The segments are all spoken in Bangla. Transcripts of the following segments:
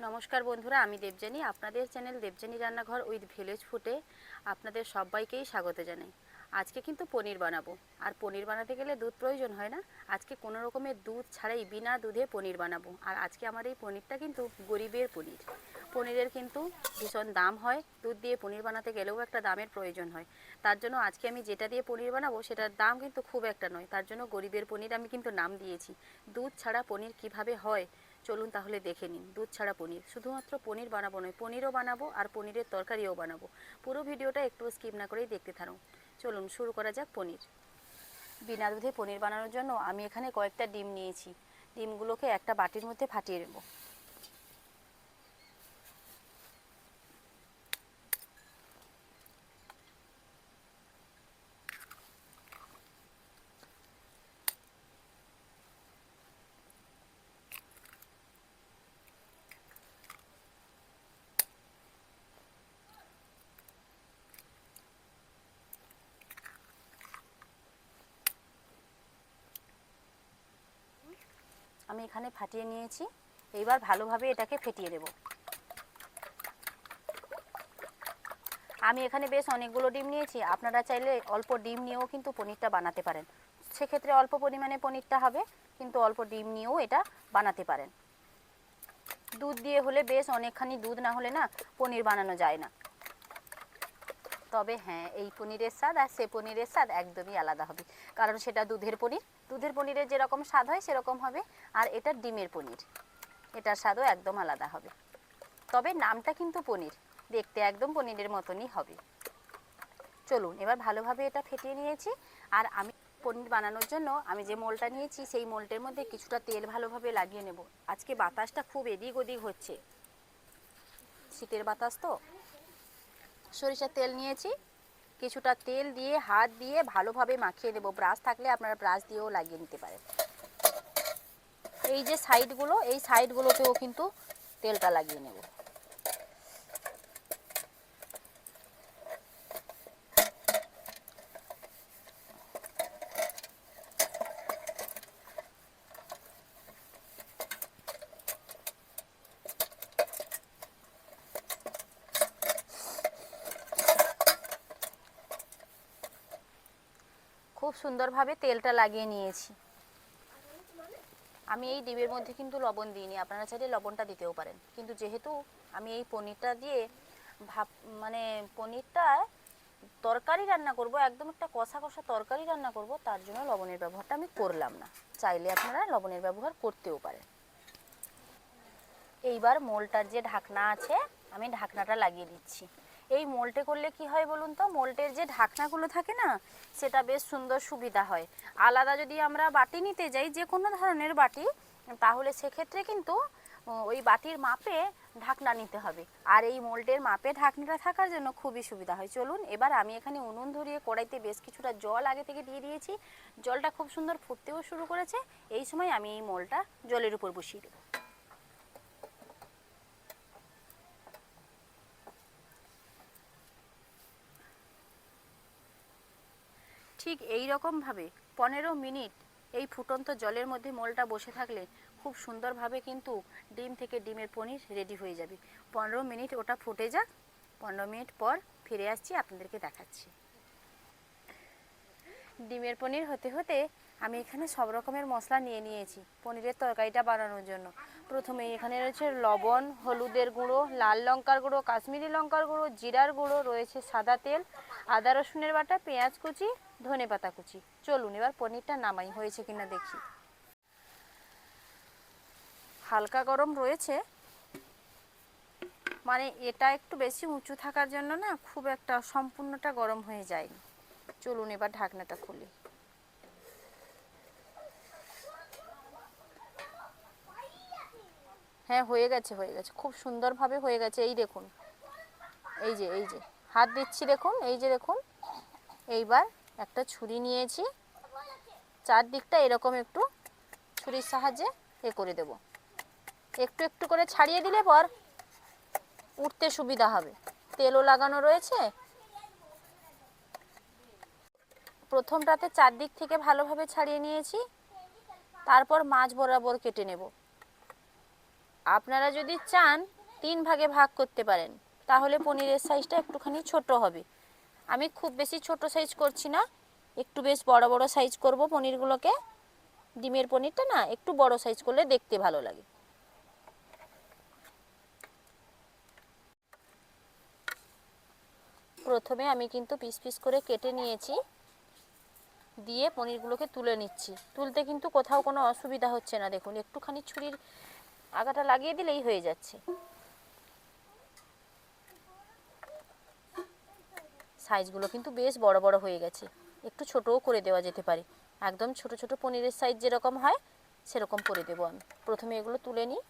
নমস্কার বন্ধুরা, আমি দেবযানী। আপনাদের চ্যানেল দেবযানী রান্নাঘর উইথ ভিলেজ ফুডে আপনাদের সবাইকেই স্বাগত জানাই। আজকে কিন্তু পনির বানাবো, আর পনির বানাতে গেলে দুধ প্রয়োজন হয় না। আজকে কোনো রকমের দুধ ছাড়াই বিনা দুধে পনির বানাবো। আর আজকে আমার এই পনিরটা কিন্তু গরিবের পনির। পনিরের কিন্তু ভীষণ দাম হয়, দুধ দিয়ে পনির বানাতে গেলেও একটা দামের প্রয়োজন হয়। তার জন্য আজকে আমি যেটা দিয়ে পনির বানাবো সেটার দাম কিন্তু খুব একটা নয়, তার জন্য গরিবের পনির আমি কিন্তু নাম দিয়েছি। দুধ ছাড়া পনির কিভাবে হয় চলুন তাহলে দেখে নিন। দুধ ছাড়া পনির, শুধুমাত্র পনির বানাবো নয়, পনিরও বানাবো আর পনিরের তরকারিও বানাবো। পুরো ভিডিওটা একটু স্কিপ না করেই দেখতে থাকুন। চলুন শুরু করা যাক। পনির, বিনা দুধে পনির বানানোর জন্য আমি এখানে কয়েকটা ডিম নিয়েছি। ডিমগুলোকে একটা বাটির মধ্যে ফাটিয়ে নেব। আমি এখানে ফাটিয়ে নিয়েছি, এইবার ভালোভাবে এটাকে ফেটিয়ে দেব। আমি এখানে বেশ অনেকগুলো ডিম নিয়েছি, আপনারা চাইলে অল্প ডিম নিয়েও কিন্তু পনিরটা বানাতে পারেন। সেক্ষেত্রে অল্প পরিমাণে পনিরটা হবে, কিন্তু অল্প ডিম নিয়েও এটা বানাতে পারেন। দুধ দিয়ে হলে বেশ অনেকখানি, দুধ না হলে না পনির বানানো যায় না। তবে হ্যাঁ, এই পনিরের স্বাদ আর সে পনিরের স্বাদ একদমই আলাদা হবে, কারণ সেটা দুধের পনির। দুধের পনিরের যেরকম স্বাদ হয় সেরকম হবে, আর এটা ডিমের পনির, এটার স্বাদও একদম আলাদা হবে। তবে নামটা কিন্তু পনির, দেখতে একদম পনিরের মতনই হবে। চলুন এবার ভালোভাবে এটা ফেটিয়ে নিয়েছি। আর আমি পনির বানানোর জন্য আমি যে মোলটা নিয়েছি সেই মোলটার মধ্যে কিছুটা তেল ভালোভাবে লাগিয়ে নেব। আজকে বাতাসটা খুব এদিক ওদিক হচ্ছে, শীতের বাতাস তো। সরিষার তেল নিয়েছি, কিছুটা তেল দিয়ে হাত দিয়ে ভালোভাবে মাখিয়ে দেবো। ব্রাশ থাকলে আপনারা ব্রাশ দিয়েও লাগিয়ে নিতে পারেন। এই যে সাইডগুলো, এই সাইডগুলোতেও কিন্তু তেলটা লাগিয়ে নেব। খুব সুন্দরভাবে তেলটা লাগিয়ে নিয়েছি। আমি এই ডিমের মধ্যে কিন্তু লবণ দিইনি, আপনারা চাইলে লবণটা দিতেও পারেন, কিন্তু যেহেতু আমি এই পনিরটা দিয়ে মানে পনিরটা তরকারি রান্না করব, একদম একটা কষা কষা তরকারি রান্না করব, তার জন্য লবণের ব্যবহারটা আমি করলাম না। চাইলে আপনারা লবণের ব্যবহার করতেও পারেন। এইবার মোলটার যে ঢাকনা আছে, আমি ঢাকনাটা লাগিয়ে দিচ্ছি। এই মোল্টে করলে কি হয় বলুন তো, মোল্টের যে ঢাকনাগুলো থাকে না, সেটা বেশ সুন্দর সুবিধা হয়। আলাদা যদি আমরা বাটি নিতে যাই, যে কোনো ধরনের বাটি, তাহলে সেক্ষেত্রে কিন্তু ওই বাটির মাপে ঢাকনা নিতে হবে। আর এই মোল্টের মাপে ঢাকনাটা থাকার জন্য খুবই সুবিধা হয়। চলুন এবার আমি এখানে উনুন ধরিয়ে কড়াইতে বেশ কিছুটা জল আগে থেকে দিয়ে দিয়েছি। জলটা খুব সুন্দর ফুটতেও শুরু করেছে। এই সময় আমি এই মোলটা জলের উপর বসিয়ে দেবো। ঠিক এই রকমভাবে 15 মিনিট এই ফুটন্ত জলের মধ্যে মোলটা বসে থাকলে খুব সুন্দরভাবে কিন্তু ডিম থেকে ডিমের পনির রেডি হয়ে যাবে। 15 মিনিট ওটা ফুটে যাক, 15 মিনিট পর ফিরে আসছি, আপনাদেরকে দেখাচ্ছি। ডিমের পনির হতে হতে আমি এখানে সব রকমের মশলা নিয়ে নিয়েছি পনিরের তরকারিটা বানানোর জন্য। প্রথমে এখানে রয়েছে লবণ, হলুদের গুঁড়ো, লাল লঙ্কার গুঁড়ো, কাশ্মীরি লঙ্কার গুঁড়ো, জিরার গুঁড়ো, রয়েছে সাদা তেল, আদা রসুনের বাটা, পেঁয়াজ কুচি, ধনেপাতা কুচি। চলুন এবার পনিরটা নামাই, হয়েছে কিনা দেখি। হালকা গরম রয়েছে, মানে এটা একটু বেশি উঁচু থাকার জন্য না খুব একটা সম্পূর্ণটা গরম হয়ে যায়নি। চলুন এবার ঢাকনাটা খুলি। হ্যাঁ, হয়ে গেছে, হয়ে গেছে, খুব সুন্দরভাবে হয়ে গেছে। এই দেখুন, এই যে হাত দিচ্ছি, দেখুন, এই যে দেখুন। এইবার একটা ছুরি নিয়েছি, চারদিকটা এরকম একটু ছুরির সাহায্যে করে দেব। একটু একটু করে ছাড়িয়ে দিলে পর উঠতে সুবিধা হবে। তেলও লাগানো রয়েছে। প্রথমটাতে চারদিক থেকে ভালোভাবে ছাড়িয়ে নিয়েছি, তারপর মাঝ বরাবর কেটে নেব। আপনারা যদি চান 3 ভাগে ভাগ করতে পারেন, তাহলে পনিরের সাইজটা একটুখানি ছোট হবে। আমি খুব বেশি ছোট সাইজ করছি না, একটু বেশ বড় বড় সাইজ করব পনিরগুলোকে। ডিমের পনিরটা না একটু বড় সাইজ করলে দেখতে ভালো লাগে। প্রথমে আমি কিন্তু পিস পিস করে কেটে নিয়েছি, দিয়ে পনিরগুলোকে তুলে নিচ্ছি। তুলতে কিন্তু কোথাও কোনো অসুবিধা হচ্ছে না, দেখুন একটুখানি ছুরির আগাটা লাগিয়ে দিলেই হয়ে যাচ্ছে। সাইজগুলো কিন্তু বেশ বড় বড় হয়ে গেছে, একটু ছোটও করে দেওয়া যেতে পারে। একদম ছোট ছোট পনিরের সাইজ যেরকম হয় সেরকম করে দেবো আমি। প্রথমে এগুলো তুলে নিই।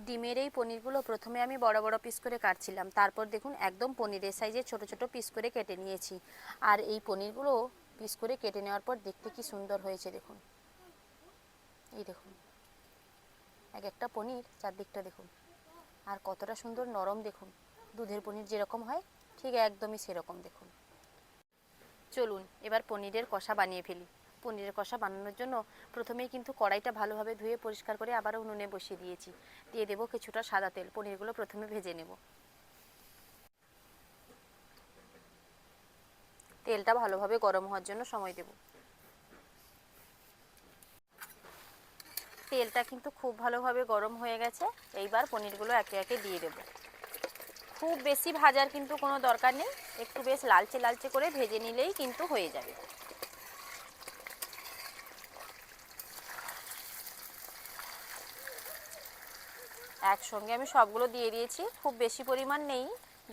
ডিমের এই পনিরগুলো প্রথমে আমি বড় বড় পিস করে কাটছিলাম, তারপর দেখুন একদম পনিরের সাইজে ছোট ছোট পিস করে কেটে নিয়েছি। আর এই পনিরগুলো পিস করে কেটে নেওয়ার পর দেখতে কি সুন্দর হয়েছে দেখুন। এই দেখুন এক একটা পনির চারদিকটা দেখুন, আর কতটা সুন্দর নরম দেখুন। দুধের পনির যেরকম হয় ঠিক একদমই সেরকম দেখুন। চলুন এবার পনিরের কষা বানিয়ে ফেলি। পনিরের কষা বানানোর জন্য প্রথমেই কিন্তু কড়াইটা ভালোভাবে ধুয়ে পরিষ্কার করে আবারও উনুনে বসিয়ে দিয়েছি। দিয়ে দেবো কিছুটা সাদা তেল। পনিরগুলো প্রথমে ভেজে নেব। তেলটা ভালোভাবে গরম হওয়ার জন্য সময় দেব। তেলটা কিন্তু খুব ভালোভাবে গরম হয়ে গেছে। এইবার পনিরগুলো একে একে দিয়ে দেব। খুব বেশি ভাজার কিন্তু কোনো দরকার নেই, একটু বেশ লালচে লালচে করে ভেজে নিলেই কিন্তু হয়ে যাবে। একসঙ্গে আমি সবগুলো দিয়ে দিয়েছি, খুব বেশি পরিমাণ নেই,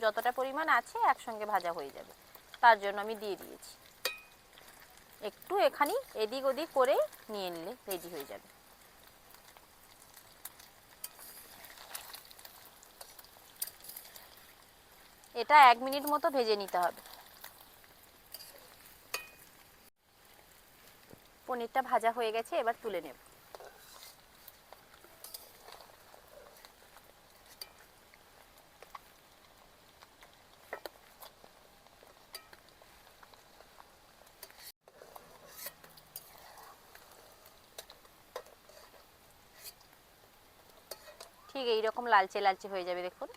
যতটা পরিমাণ আছে একসঙ্গে ভাজা হয়ে যাবে, তার জন্য আমি দিয়ে দিয়েছি। একটু এখানে এদিক ওদিক করে নিয়ে নিলে রেডি হয়ে যাবে। এটা 1 মিনিট মতো ভেজে নিতে হবে। পনিরটা ভাজা হয়ে গেছে, এবার তুলে নেব। ঠিক এইরকম লালচে লালচে হয়ে যাবে দেখুন।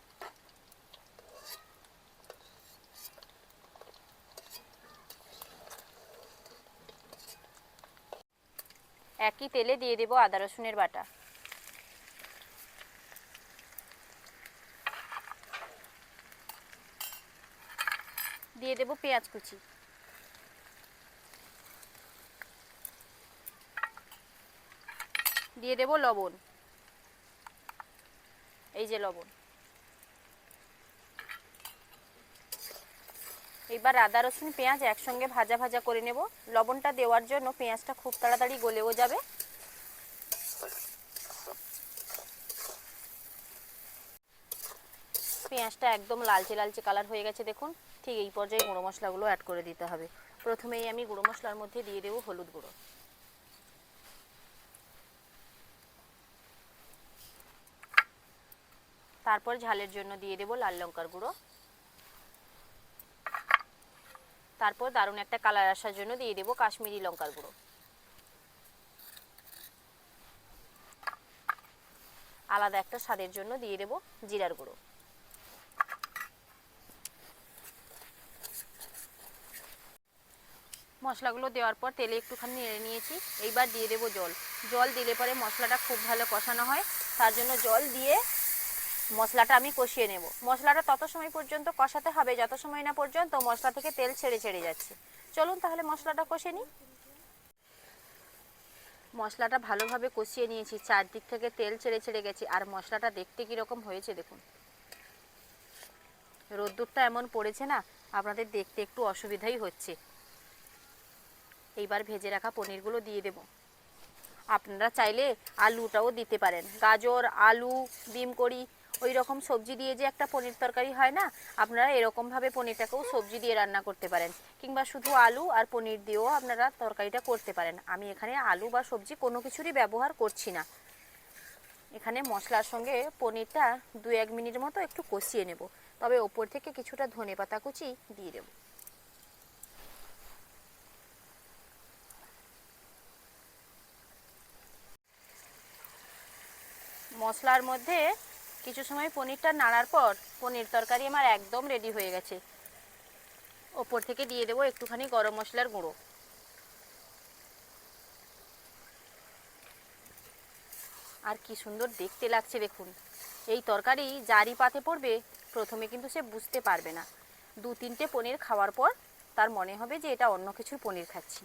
একই তেলে দিয়ে দেব আদা রসুনের বাটা, দিয়ে দেব পেঁয়াজ কুচি, দিয়ে দেব লবণ, এই যে লবণ। এবার আদা রসুন পেঁয়াজ একসঙ্গে ভাজা ভাজা করে নেব। লবণটা দেওয়ার জন্য পেঁয়াজটা খুব তাড়াতাড়ি গলেও যাবে। পেঁয়াজটা একদম লালচে লালচে কালার হয়ে গেছে দেখুন। ঠিক এই পর্যায়ে গুঁড়ো মশলাগুলো অ্যাড করে দিতে হবে। প্রথমেই আমি গুঁড়ো মশলার মধ্যে দিয়ে দেব হলুদ গুঁড়ো, তারপর ঝালের জন্য দিয়ে দেব লাল লঙ্কার গুঁড়ো, তারপর দারুণ একটা কালার আসার জন্য দিয়ে দেব কাশ্মীরি লঙ্কার গুঁড়ো, আলাদা একটা স্বাদের জন্য দিয়ে দেব জিরার গুঁড়ো। মশলাগুলো দেওয়ার পর তেলে একটুখানি নেড়ে নিয়েছি। এইবার দিয়ে দেব জল। জল দিলে পরে মশলাটা খুব ভালো কষানো হয়, তার জন্য জল দিয়ে মশলাটা আমি কষিয়ে নেব। মশলাটা তত সময় পর্যন্ত কষাতে হবে যত সময় না পর্যন্ত মশলা থেকে তেল ছেড়ে ছেড়ে যাচ্ছে। চলুন তাহলে মশলাটা কষে নিই। মশলাটা ভালোভাবে কষিয়ে নিয়েছি, চারদিক থেকে তেল ছেড়ে ছেড়ে গেছে, আর মশলাটা দেখতে কীরকম হয়েছে দেখুন। রোদ্দুরটা এমন পড়েছে না, আপনাদের দেখতে একটু অসুবিধাই হচ্ছে। এইবার ভেজে রাখা পনিরগুলো দিয়ে দেব। আপনারা চাইলে আলুটাও দিতে পারেন, গাজর আলু ডিম করি ওই রকম সবজি দিয়ে যে একটা পনির তরকারি হয় না, আপনারা এরকমভাবে পনিরটাকেও সবজি দিয়ে রান্না করতে পারেন, কিংবা শুধু আলু আর পনির দিয়েও আপনারা তরকারিটা করতে পারেন। আমি এখানে আলু বা সবজি কোনো কিছুরই ব্যবহার করছি না। এখানে মশলার সঙ্গে পনিরটা 2-1 মিনিট মতো একটু কষিয়ে নেব। তবে ওপর থেকে কিছুটা ধনেপাতা কুচি দিয়ে দেব। মশলার মধ্যে কিছু সময় পনিরটা নাড়ার পর পনির তরকারি আমার একদম রেডি হয়ে গেছে। ওপর থেকে দিয়ে দেবো একটুখানি গরম মশলার গুঁড়ো। আর কি সুন্দর দেখতে লাগছে দেখুন। এই তরকারি যারই পাতে পড়বে প্রথমে কিন্তু সে বুঝতে পারবে না। 2-3টে পনির খাওয়ার পর তার মনে হবে যে এটা অন্য কিছুর পনির খাচ্ছি।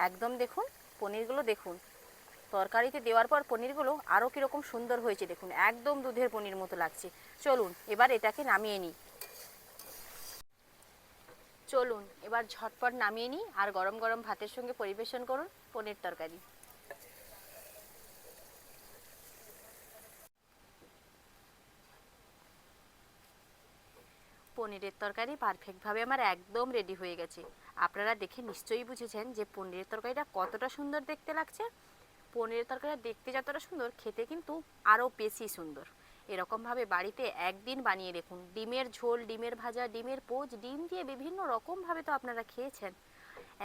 একদম দেখুন পনিরগুলো দেখুন, তরকারিতে দেওয়ার পর পনিরগুলো আরও কীরকম সুন্দর হয়েছে দেখুন, একদম দুধের পনির মতো লাগছে। চলুন এবার এটাকে নামিয়ে নিই। চলুন এবার ঝটপট নামিয়ে নিই আর গরম গরম ভাতের সঙ্গে পরিবেশন করুন পনির তরকারি। পনিরের তরকারি পারফেক্টভাবে আমার একদম রেডি হয়ে গেছে। আপনারা দেখে নিশ্চয়ই বুঝেছেন যে পনিরের তরকারিটা কতটা সুন্দর দেখতে লাগছে। পনিরের তরকারিটা দেখতে যতটা সুন্দর, খেতে কিন্তু আরও বেশি সুন্দর। এরকমভাবে বাড়িতে একদিন বানিয়ে দেখুন। ডিমের ঝোল, ডিমের ভাজা, ডিমের পোচ, ডিম দিয়ে বিভিন্ন রকমভাবে তো আপনারা খেয়েছেন।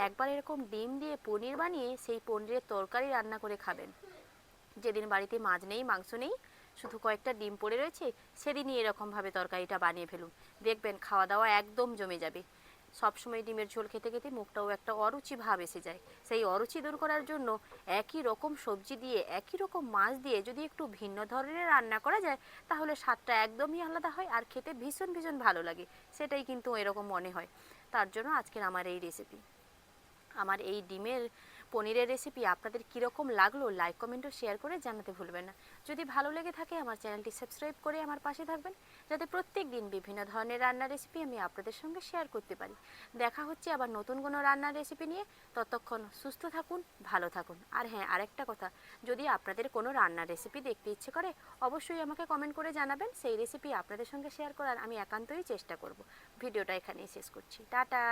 একবার এরকম ডিম দিয়ে পনির বানিয়ে সেই পনিরের তরকারি রান্না করে খাবেন। যেদিন বাড়িতে মাছ নেই, মাংস নেই, শুধু কয়েকটা ডিম পড়ে রয়েছে, সেদিনই এরকমভাবে তরকারিটা বানিয়ে ফেলুন। দেখবেন খাওয়া দাওয়া একদম জমে যাবে। সবসময় ডিমের ঝোল খেতে খেতে মুখটাও একটা অরুচি ভাব এসে যায়। সেই অরুচি দূর করার জন্য একই রকম সবজি দিয়ে, একই রকম মাছ দিয়ে যদি একটু ভিন্ন ধরনের রান্না করা যায়, তাহলে স্বাদটা একদমই আলাদা হয় আর খেতে ভীষণ ভীষণ ভালো লাগে। সেটাই কিন্তু এরকম মনে হয়। তার জন্য আজকের আমার এই রেসিপি। আমার এই ডিমের পনিরের রেসিপি আপনাদের কীরকম লাগলো লাইক, কমেন্ট ও শেয়ার করে জানাতে ভুলবেন না। যদি ভালো লেগে থাকে আমার চ্যানেলটি সাবস্ক্রাইব করে আমার পাশে থাকবেন, যাতে প্রত্যেক দিন বিভিন্ন ধরনের রান্নার রেসিপি আমি আপনাদের সঙ্গে শেয়ার করতে পারি। দেখা হচ্ছে আবার নতুন কোনো রান্নার রেসিপি নিয়ে। ততক্ষণ সুস্থ থাকুন, ভালো থাকুন। আর হ্যাঁ, আরেকটা কথা, যদি আপনাদের কোনো রান্নার রেসিপি দেখতে ইচ্ছে করে অবশ্যই আমাকে কমেন্ট করে জানাবেন। সেই রেসিপি আপনাদের সঙ্গে শেয়ার করার আমি একান্তই চেষ্টা করব। ভিডিওটা এখানেই শেষ করছি। টাটা।